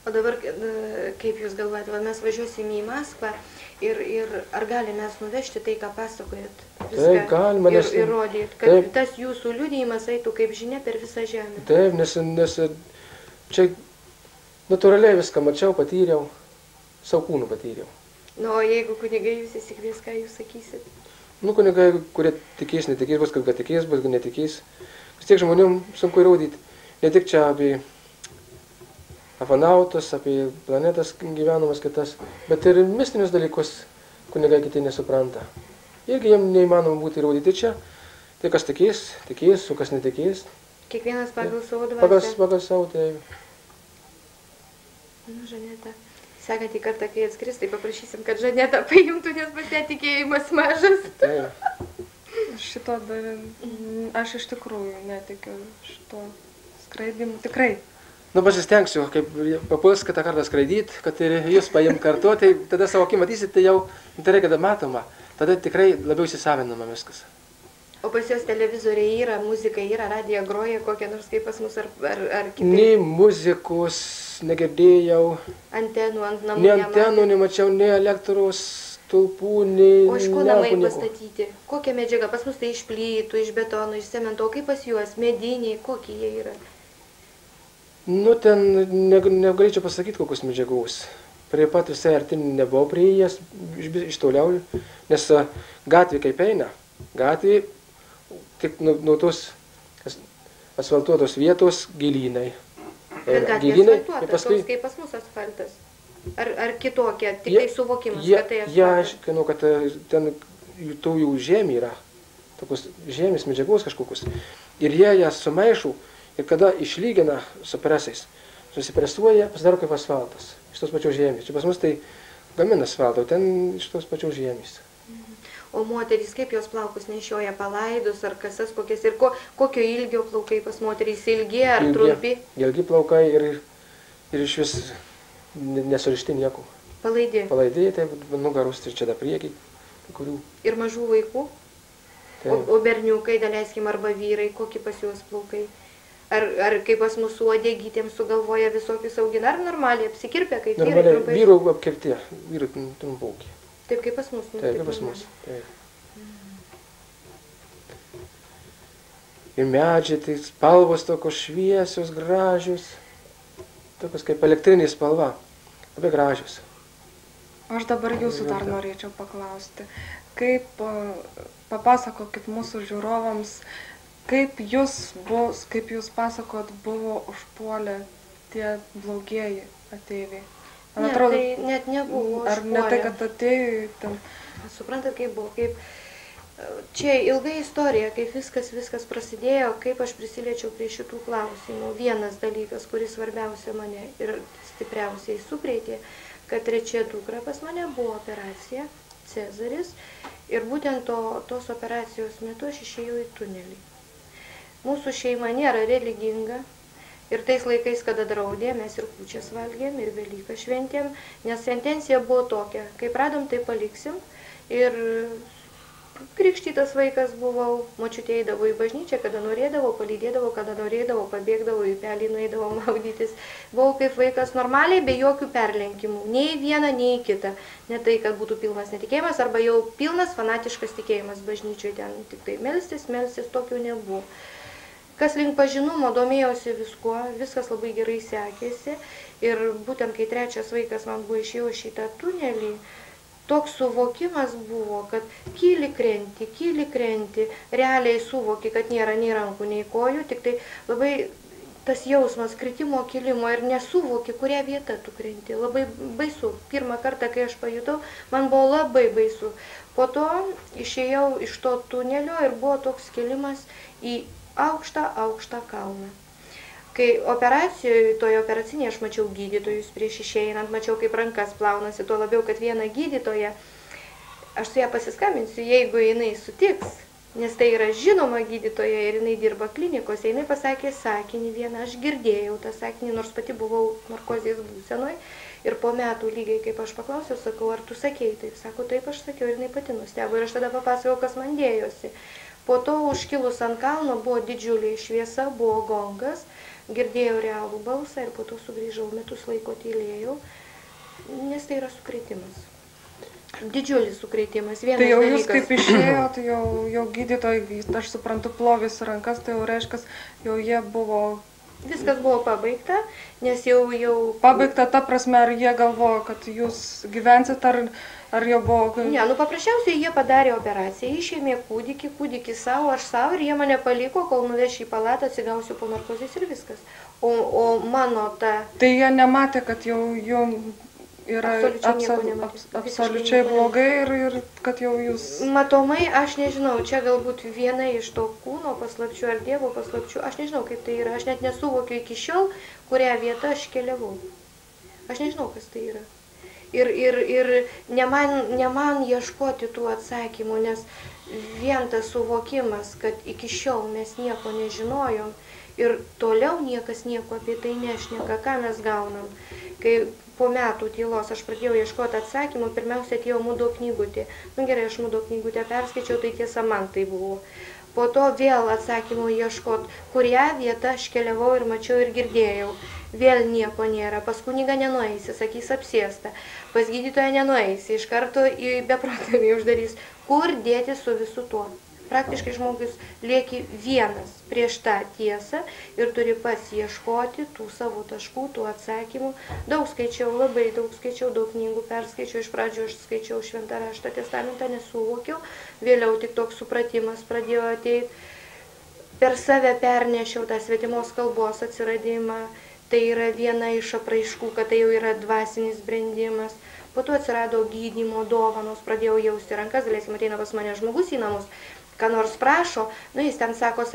O dabar, kaip jūs galvojate, mes važiuosime į Maskvą ir ar gali mes nuvežti tai, ką pasakojat? Taip, galima. Ir rodyt, kad tas jūsų liudijimas eitų kaip žinia per visą žemę. Taip, nes čia natūraliai viską mačiau, patyriau, savo kūnų patyriau. Nu, o jeigu kunigai jūs įsikvies, ką jūs sakysit? Nu, kunigai, kurie tikės, netikės, bus, kad tikės, bus, kad netikės. Vis tiek žmonėm sunku įrodyti. Ne tik čia apie afanautus, apie planetas gyvenamas kitas, bet ir mistinius dalykus kunigai kiti nesupranta. Irgi jiems neįmanoma būti įrodyti čia. Tai kas tikės, tikės, o kas netikės. Kiekvienas pagal savo dvasią? Pagal savo, tai. Nu, Žaneta, sekantį kartą, kai atskris, tai paprašysim, kad Žaneta paimtų, nes pas ją tikėjimas mažas. Taip. Šito aš iš tikrųjų netikiu šito skraidimu, tikrai. Nu, pasistengsiu, kaip papuls kitą kartą skraidyti, kad ir jūs paimt kartu, tai tada savo akim matysit, tai jau tai kada matoma, tada tikrai labiau įsisavinama viskas. O pas jos televizoriai yra, muzika yra, radija groja, kokia nors kaip pas mus ar kitaip? Nei muzikos negirdėjau, antenų ant namų nei antenų nemačiau, nei elektros stulpų, nei... O iš ko namai pastatyti? Kokia medžiaga? Pas mus tai iš plytų, iš betono, iš cemento, o kaip pas juos? Mediniai, kokie jie yra? Nu, ten negalėčiau pasakyti, kokios medžiagos. Prie pat visai arti nebuvau prieėjęs, iš toliau, nes gatvė kaip eina, gatvė tik nuo tos asfaltuotos vietos gilynai. Bet gatvė asfaltuota, toks kaip pas mus asfaltas. Ar kitokia, tik tai suvokimas, kad tai asfaltas? Jie aiškino, kad ten tų jų žemė yra, tokios žemės medžiagos kažkokios. Ir jie jas sumaišo ir kada išlygina su presais, susipresuoja, pasidaro kaip asfaltas iš tos pačios žemės. Čia pas mus tai gamina asfaltą, o ten iš tos pačios žemės. O moterys, kaip jos plaukus nešioja, palaidus ar kasas kokias ir kokio ilgio plaukai pas moterys, ilgi ar trumpi? Ilgi plaukai ir iš vis nesurišti nieko. Palaidi? Palaidi, taip, nugarus ir čia da priekį, kurių. Ir mažų vaikų? O berniukai, daleiskim, arba vyrai, kokie pas juos plaukai? Ar kaip pas mūsų uodegytėms sugalvoja visokius augina, ar normaliai apsikirpia, kaip vyrai trumpai? Vyrų apkirpti, vyrų trumpauki. Taip kaip pas mus. Taip kaip pas mus. Ir medžiai, tai spalvos tokios šviesios, gražios, tokios kaip elektrinė spalva, labai gražios. Aš dabar jūsų dar norėčiau paklausti, kaip papasakokit mūsų žiūrovams, kaip jūs pasakot, buvo užpuolę tie blogieji ateiviai. Ne, atrodo, tai net nebuvo užpuolę. Ar ne tai, kad atėjo ten? Suprantat, kaip buvo, čia ilga istorija, kaip viskas prasidėjo, kaip aš prisiliečiau prie šitų klausimų. Vienas dalykas, kuris svarbiausia mane ir stipriausiai sukrėtė, kad trečia dukra pas mane buvo operacija, Cezaris, ir būtent tos operacijos metu aš išėjau į tunelį. Mūsų šeima nėra religinga. Ir tais laikais, kada draudė, mes ir kūčias valgėm, ir Velyką šventėm, nes sentencija buvo tokia, kaip radom, tai paliksim. Ir krikštytas vaikas buvau, močiutė eidavo į bažnyčią, kada norėdavo, palydėdavo, kada norėdavo, pabėgdavo, į upelį nueidavo maudytis. Buvau kaip vaikas normaliai, be jokių perlenkimų, nei į vieną, nei į kitą. Ne tai, kad būtų pilnas netikėjimas, arba jau pilnas fanatiškas tikėjimas bažnyčioje, ten tik tai melstis, tokių nebuvo. Kas link pažinumo, domėjausi viskuo, viskas labai gerai sekėsi. Ir būtent kai trečias vaikas man buvo išėjau šitą tunelį, toks suvokimas buvo, kad kyli krenti, realiai suvoki, kad nėra nei rankų, nei kojų, tik tai labai tas jausmas kritimo, kilimo ir nesuvoki, kurią vietą tu krenti. Labai baisu. Pirmą kartą, kai aš pajutau, man buvo labai baisu. Po to išėjau iš to tunelio ir buvo toks kilimas į aukštą kalną. Kai toje operacinėje aš mačiau gydytojus prieš išeinant, mačiau, kaip rankas plaunasi, tuo labiau, kad viena gydytoja, aš su ją pasiskambinsiu, jeigu jinai sutiks, nes tai yra žinoma gydytoja ir jinai dirba klinikose, jinai pasakė sakinį vieną, aš girdėjau tą sakinį, nors pati buvau narkozės būsenoj, ir po metų lygiai, kaip aš paklausiau, sakau, ar tu sakei taip, sako, taip aš sakiau, ir jinai pati nustebo, ir aš tada papasakau, kas man dėjosi. Po to užkilus ant kalno buvo didžiulė šviesa, buvo gongas, girdėjau realų balsą ir po to sugrįžau, metus laiko tylėjau, nes tai yra sukrėtimas. Didžiulis sukrėtimas, vienas dalykas. Tai jau jūs kaip išėjo, tai jau gydytojai, aš suprantu, plovėsi rankas, tai jau reiškia, jau jie buvo... Viskas buvo pabaigta, nes jau... Pabaigta ta prasme, ar jie galvojo, kad jūs gyvensit, ar jau buvo... Ne, paprasčiausiai jie padarė operaciją, išėmė kūdikį savo, aš savo, ir jie mane paliko, kol nuveš į palatą, atsigausiu po narkozės ir viskas. O mano ta... Tai jie nematė, kad jau yra absoliučiai blogai ir kad jau jūs... Matomai, aš nežinau, čia galbūt viena iš to kūno paslapčių ar Dievo paslapčių, aš nežinau, kaip tai yra, aš net nesuvokiu iki šiol, kurią vietą aš keliavau. Aš nežinau, kas tai yra. Ir ne man ieškoti tų atsakymų, nes vien tas suvokimas, kad iki šiol mes nieko nežinojom ir toliau niekas nieko apie tai nešneka, ką mes gaunam. Kai po metų tylos aš pradėjau ieškoti atsakymų, pirmiausia atėjo Mudo knygutė. Gerai, aš Mudo knygutę perskaičiau, tai tiesa man tai buvo. Po to vėl atsakymų ieškot, kurią vietą aš keliavau ir mačiau ir girdėjau. Vėl nieko nėra, pas kunigą nenueisi, sakys apsėsta, pas gydytoją nenueisi, iš karto į beprotnamį uždarys. Kur dėti su visu tuo? Praktiškai žmogus lieki vienas prieš tą tiesą ir turi pats ieškoti tų savo taškų, tų atsakymų. Daug skaičiau, labai daug skaičiau, daug knygų perskaičiau, iš pradžių aš skaičiau Šventą raštą, testamentą, nesuvokiau, vėliau tik toks supratimas pradėjo ateiti. Per save pernešiau tą svetimos kalbos atsiradimą, tai yra viena iš apraiškų, kad tai jau yra dvasinis brendimas. Po to atsirado gydymo dovanos, pradėjau jausti rankas, galėsim ateina pas mane žmogus į namus, ką nors prašo, jis ten sako,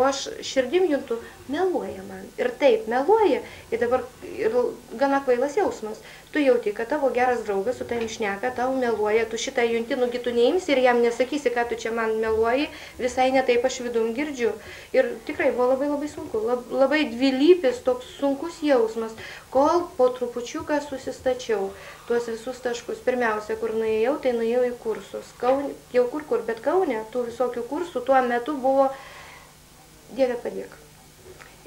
aš širdim juntu, meluoja man. Ir taip, meluoja, ir dabar gana kvailas jausmas. Tu jauti, kad tavo geras draugas su tavim šneka, tau meluoja, tu šitą junti, nugi tu neimsi ir jam nesakysi, ką tu čia man meluoji, visai ne taip aš vidum girdžiu. Ir tikrai buvo labai labai sunku, labai dvilypis toks sunkus jausmas, kol po trupučiuką susistačiau tuos visus taškus. Pirmiausia, kur nuėjau, tai nuėjau į kursus. Jau kur, bet Kaune tų visokių kursų tuo metu buvo, Dieve padėk.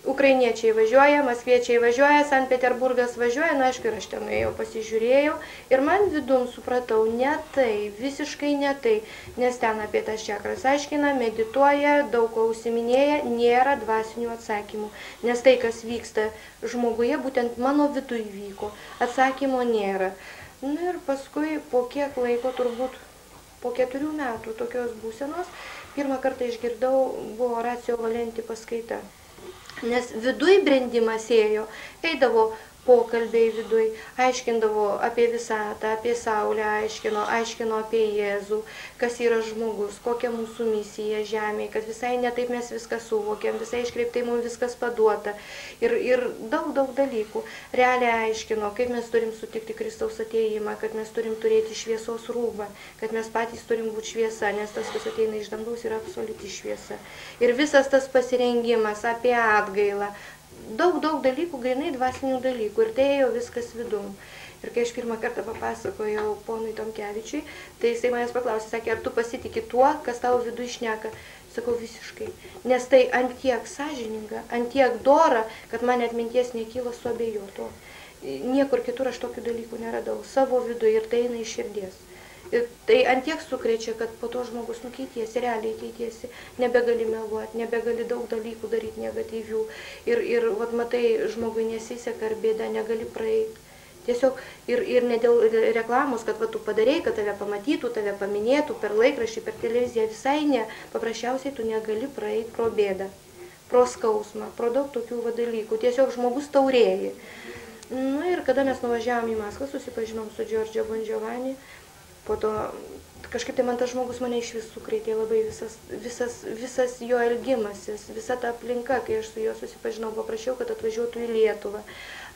Ukrainiečiai važiuoja, maskviečiai važiuoja, Sankt Peterburgas važiuoja, aišku, ir aš ten nuėjau, pasižiūrėjau ir man vidum supratau, ne tai, visiškai ne tai, nes ten apie tas čakras aiškina, medituoja, daug ko užsiminėja, nėra dvasinių atsakymų, nes tai, kas vyksta žmoguje, būtent mano viduje vyko, atsakymo nėra. Ir paskui po kiek laiko, turbūt po 4 metų tokios būsenos, pirmą kartą išgirdau, buvo Racio Valenti paskaita. Nes viduj brendimas ėjo, eidavo pokalbiai viduj, aiškindavo apie visatą, apie Saulę, aiškino apie Jėzų, kas yra žmogus, kokia mūsų misija žemėje, kad visai netaip mes viską suvokiam, visai iškreiptai mums viskas paduota. Ir daug dalykų. Realiai aiškino, kaip mes turim sutikti Kristaus atėjimą, kad mes turim turėti šviesos rūbą, kad mes patys turim būti šviesa, nes tas, kas ateina iš dangaus, yra absoliuti šviesa. Ir visas tas pasirengimas apie atgailą, daug dalykų, grinai dvasinių dalykų, ir tai ėjo viskas vidum. Ir kai aš pirmą kartą papasakojau ponui Tomkevičiui, tai jisai manęs paklausė, sakė, ar tu pasitiki tuo, kas tavo viduje šneka. Sakau, visiškai. Nes tai antiek sąžininga, antiek dora, kad man net minties nekyla suabejoto. Niekur kitur aš tokių dalykų neradau. Savo viduje ir tai eina iš širdies. Ir tai antiek sukrečia, kad po to žmogus nukeitiesi, realiai keitiesi, nebegali meluoti, nebegali daug dalykų daryti negatyvių. Ir vat, matai, žmogui nesiseka ar bėda, negali praeiti. Tiesiog ir ne dėl reklamos, kad va, tu padarėjai, kad tave pamatytų, tave paminėtų per laikraštį, per televiziją, visai ne. Paprasčiausiai tu negali praeiti pro bėdą, pro skausmą, pro daug tokių va, dalykų. Tiesiog žmogus taurėji. Nu ir kada mes nuvažiavom į Maskvą, susipažinom su Giorgio Bon Giovanni. Po to kažkaip tai man tas žmogus mane iš vis sukrėtė labai visas jo elgimasis, visa ta aplinka, kai aš su juo susipažinau, paprašiau, kad atvažiuotų į Lietuvą.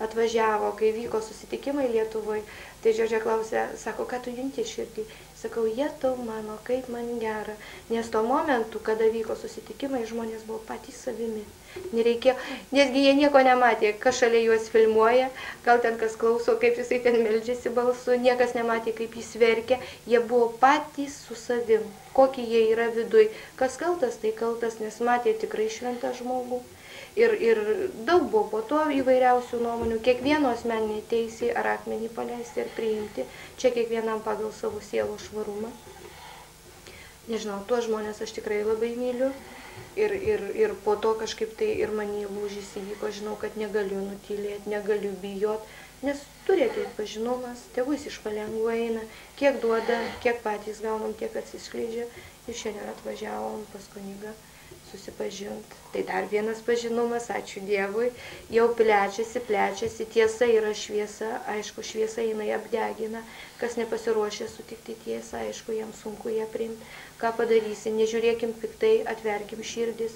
Atvažiavo, kai vyko susitikimai Lietuvoje, tai Giorgio klausė, sako, ką tu junti širdį? Sakau, Jetau mano, kaip man gera, nes tuo momentu, kada vyko susitikimai, žmonės buvo patys savimi. Nereikėjo, nesgi jie nieko nematė, kas šalia juos filmuoja, gal ten kas klauso, kaip jisai ten meldžiasi balsu, niekas nematė, kaip jis verkia, jie buvo patys su savim, kokie jie yra viduj. Kas kaltas, tai kaltas, nes matė tikrai šventą žmogų. Ir daug buvo po to įvairiausių nuomonių, kiekvieno asmeninė teisė ar akmenį paleisti ir priimti, čia kiekvienam pagal savo sielo švarumą. Nežinau, tuos žmonės aš tikrai labai myliu. Ir po to kažkaip tai ir manį lūžis įvyko, žinau, kad negaliu nutylėti, negaliu bijot, nes turi ateit pažinumas, tegu jis iš palengvo eina, kiek duoda, kiek patys gaunam, tiek atsiskleidžia. Ir šiandien atvažiavom pas kunigą susipažint. Tai dar vienas pažinumas, ačiū Dievui, jau plečiasi, tiesa yra šviesa, aišku, šviesa jinai apdegina, kas nepasiruošė sutikti tiesą, aišku, jam sunku ją priimti. Ką padarysi, nežiūrėkim piktai, atverkim širdis,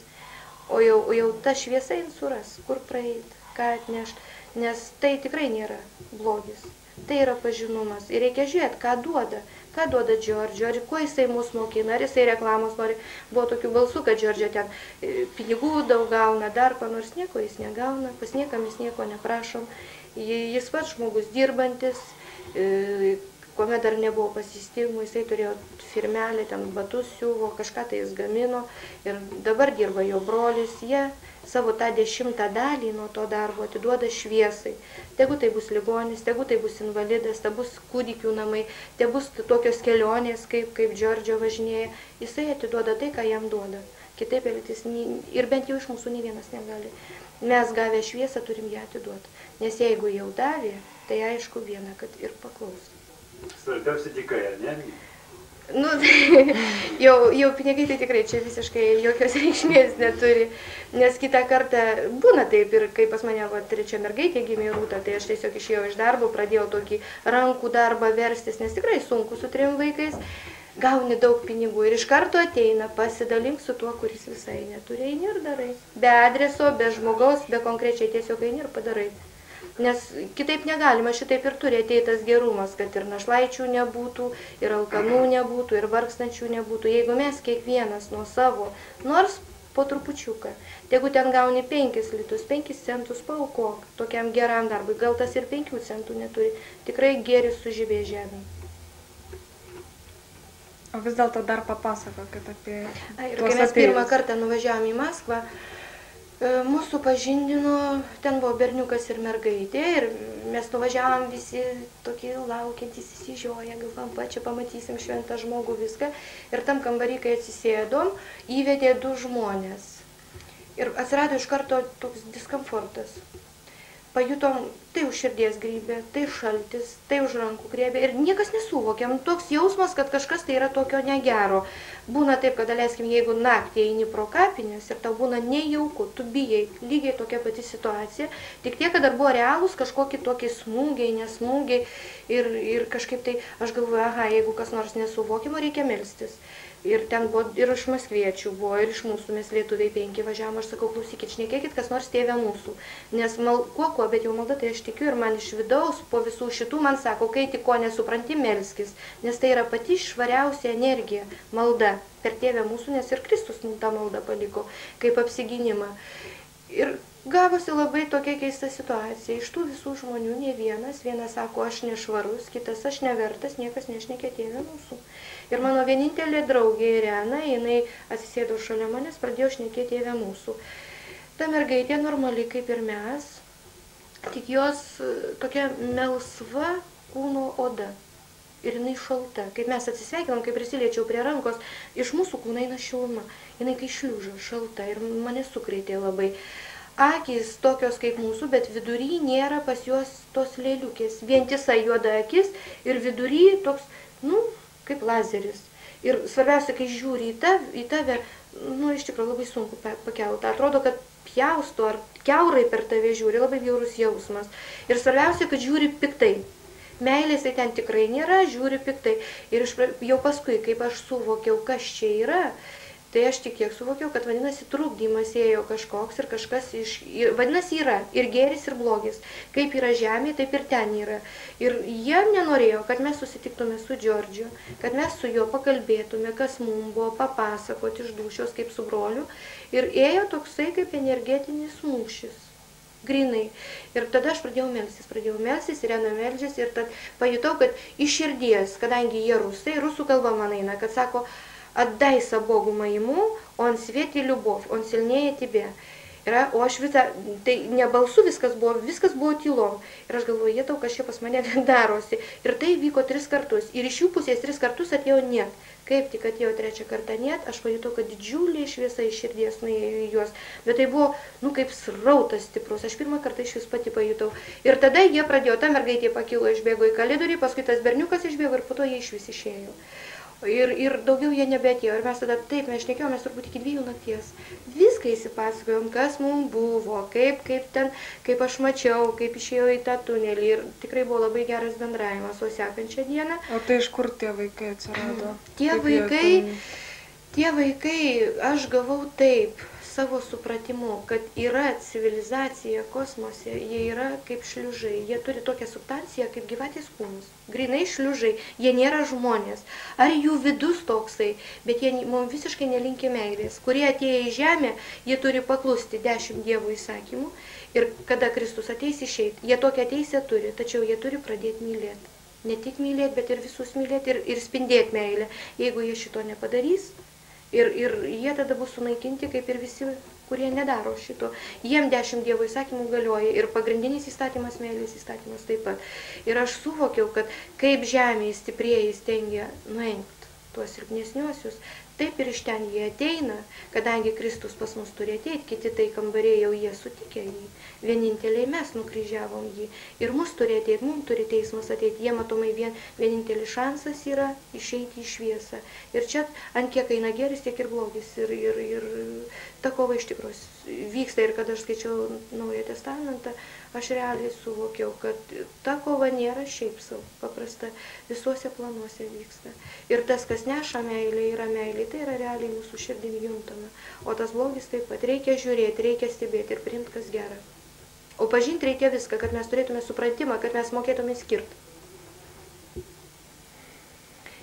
o jau ta šviesa jin suras, kur praeit, ką atnešt, nes tai tikrai nėra blogis, tai yra pažinumas. Ir reikia žiūrėti, ką duoda Giorgio, ar kuo jisai mus mokina, ar jisai reklamos nori. Buvo tokių balsų, kad Giorgio ten pinigų daug gauna, dar ko nors, nieko jis negauna, pas niekam jis nieko neprašom. Jis pats žmogus dirbantis, kuomet dar nebuvo pasistimų, jisai turėjo firmelę, ten batus siuvo, kažką tai jis gamino ir dabar dirba jo brolis, jie savo tą 10 dalį nuo to darbo atiduoda šviesai. Tegu tai bus ligonis, tegu tai bus invalidas, tai bus kūdikių namai, tai bus tokios kelionės, kaip Giorgio važinėja, jisai atiduoda tai, ką jam duoda. Kitaip elgtis ir bent jau iš mūsų nei vienas negali. Mes gavę šviesą turim ją atiduoti, nes jeigu jau davė, tai aišku viena, kad ir paklaus. Svarbiausia dykai, ar ne? Nu, tai jau pinigai tai tikrai čia visiškai jokios reikšmės neturi, nes kitą kartą būna taip ir kai pas mane trečia mergaitė gimė Rūta, tai aš tiesiog išėjau iš darbo, pradėjau tokį rankų darbą verstis, nes tikrai sunku su 3 vaikais, gauni daug pinigų ir iš karto ateina, pasidalink su tuo, kuris visai neturi, eini ir darai. Be adreso, be žmogaus, be konkrečiai tiesiog eini ir padarai. Nes kitaip negalima, šitaip ir turi ateitas gerumas, kad ir našlaičių nebūtų, ir alkanų nebūtų, ir vargstančių nebūtų. Jeigu mes kiekvienas nuo savo, nors po trupučiuką, tegu ten gauni 5 litus, 5 centus paaukok tokiam geram darbui, gal tas ir 5 centų neturi, tikrai gėris sužibė žemė. O vis dėlto dar papasakokit apie Ir kai mes pirmą kartą nuvažiavom į Maskvą, mūsų pažindino, ten buvo berniukas ir mergaitė ir mes nuvažiavom visi tokie laukiantys, įsižioję, galvom, čia pamatysim šventą žmogų viską. Ir tam kambarį, kai atsisėdom, įvedė 2 žmonės. Ir atsirado iš karto toks diskomfortas. Pajutom, tai už širdies grybė, tai šaltis, tai už rankų griebė ir niekas nesuvokėm. Toks jausmas, kad kažkas tai yra tokio negero. Būna taip, kad leiskim, jeigu naktį eini pro kapines ir tau būna nejauku, tu bijai, lygiai tokia pati situacija, tik tiek, kad dar buvo realūs kažkokie tokie smūgiai, nesmūgiai ir kažkaip tai aš galvoju, aha, jeigu kas nors nesuvokimo, reikia melstis. Ir ten buvo ir iš maskviečių buvo, ir iš mūsų, mes lietuviai 5 važiavom, aš sakau, klausykit, šnekėkit, kas nors tėvė mūsų. Nes kuo, bet jau malda, tai aš tikiu ir man iš vidaus, po visų šitų man sako, kai tik ko nesupranti, melskis. Nes tai yra pati švariausia energija, malda per tėvę mūsų, nes ir Kristus mums tą maldą paliko, kaip apsigynimą. Ir gavosi labai tokia keista situacija. Iš tų visų žmonių ne vienas sako, aš nešvarus, kitas aš nevertas, niekas nešnekė Tėve mūsų. Ir mano vienintelė draugė Irena, jinai atsisėdo šalia manęs, pradėjo šnekėti Tėve mūsų. Ta mergaitė normali kaip ir mes, tik jos tokia melsva kūno oda. Ir jinai šalta. Kaip mes atsisveikinom, kai prisiliečiau prie rankos, iš mūsų kūno eina šiluma. Jinai kai šliužo, šalta ir mane sukrėtė labai. Akys tokios kaip mūsų, bet vidury nėra pas juos tos lėliukės. Vientisa juoda akis ir vidury toks, kaip lazeris. Ir svarbiausia, kai žiūri į tave, iš tikrųjų labai sunku pakelti. Atrodo, kad pjausto ar kiaurai per tave žiūri, labai bjaurus jausmas. Ir svarbiausia, kad žiūri piktai. Meilės tai ten tikrai nėra, žiūri piktai. Ir jau paskui, kaip aš suvokiau, kas čia yra, tai aš tik kiek suvokiau, kad vadinasi trukdymas ėjo kažkoks ir kažkas vadinasi yra ir gėris, ir blogis. Kaip yra žemė, taip ir ten yra. Ir jie nenorėjo, kad mes susitiktume su Džordžiu, kad mes su juo pakalbėtume, kas mums buvo papasakoti iš dūšios kaip su broliu. Ir ėjo toksai kaip energetinis mūšis. Grinai. Ir tada aš pradėjau melstis, Irena meldžiasi ir tad pajutau, kad iš širdies, kadangi jie rusai, rusų kalba man eina, kad sako, atdaisa Богу моему, on svieti liubov, on silnėja тебе. O aš tai ne balsu viskas buvo tylom. Ir aš galvoju, jie tau kažkaip pas mane darosi. Ir tai vyko 3 kartus. Ir iš jų pusės 3 kartus atėjo net. Kaip tik atėjo 3 kartą net, aš pajutau, kad didžiulė šviesa iš širdies nuėjo į juos. Bet tai buvo, kaip srautas stiprus. Aš pirmą kartą iš vis pati pajutau. Ir tada jie pradėjo, ta mergaitė pakilo, išbėgo į kalidorių, paskui tas berniukas išbėgo ir po to jie iš vis išėjo. Ir daugiau jie nebeatėjo. Ir mes tada taip, mes šnekėjom, mes turbūt iki 2 nakties. Viską įsipasakojom, kas mums buvo, kaip aš mačiau, kaip išėjau į tą tunelį. Ir tikrai buvo labai geras bendravimas, o sekančią dieną. O tai iš kur tie vaikai atsirado? Tie vaikai, aš gavau taip, savo supratimu, kad yra civilizacija kosmose, jie yra kaip šliužai, jie turi tokią substanciją kaip gyvatės kūnus. Grinai šliužai, jie nėra žmonės. Ar jų vidus toksai, bet jie mums visiškai nelinkia meilės. Kurie atėję į žemę, jie turi paklusti 10 Dievo įsakymų ir kada Kristus ateis išeit, jie tokią teisę turi, tačiau jie turi pradėti mylėti. Ne tik mylėti, bet ir visus mylėti ir spindėti meilę. Jeigu jie šito nepadarys, ir jie tada bus sunaikinti, kaip ir visi, kurie nedaro šito. Jiem 10 Dievo įsakymų galioja ir pagrindinis įstatymas, meilės įstatymas taip pat. Ir aš suvokiau, kad kaip žemėje stiprieji stengia nuengti tuos silpnesniuosius, taip ir iš ten jie ateina, kadangi Kristus pas mus turi ateiti, kiti tai kambariai jau jie sutikė jį. Vieninteliai mes nukryžiavom jį. Ir mus turi ateiti, mums turi teismas ateiti. Jie matomai vienintelis šansas yra išeiti į šviesą. Ir čia ant kiek eina geris, tiek ir blogis. Ir ta kova iš tikrųjų vyksta. Ir kada aš skaičiau Naują Testamentą, aš realiai suvokiau, kad ta kova nėra šiaip savo paprasta. Visuose planuose vyksta. Ir tas, kas neša meilė, yra meilė. Tai yra realiai mūsų širdimi juntama. O tas blogis taip pat. Reikia žiūrėti, reikia stebėti ir priimti, kas gera. O pažinti reikia viską, kad mes turėtume supratimą, kad mes mokėtume skirti.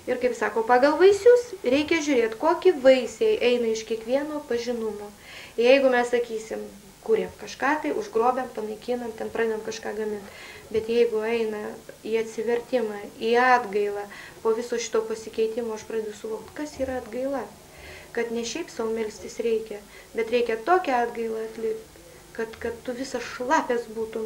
Ir kaip sako, pagal vaisius reikia žiūrėti, kokie vaisiai eina iš kiekvieno pažinumo. Jeigu mes sakysim, kuriam kažką, tai užgrobiam, panaikinam, ten pradedam kažką gaminti. Bet jeigu eina į atsivertimą, į atgailą, po viso šito pasikeitimo aš pradedu suvokti, kas yra atgaila. Kad ne šiaip savo melstis reikia, bet reikia tokią atgailą atlikti, kad tu visas šlapės būtum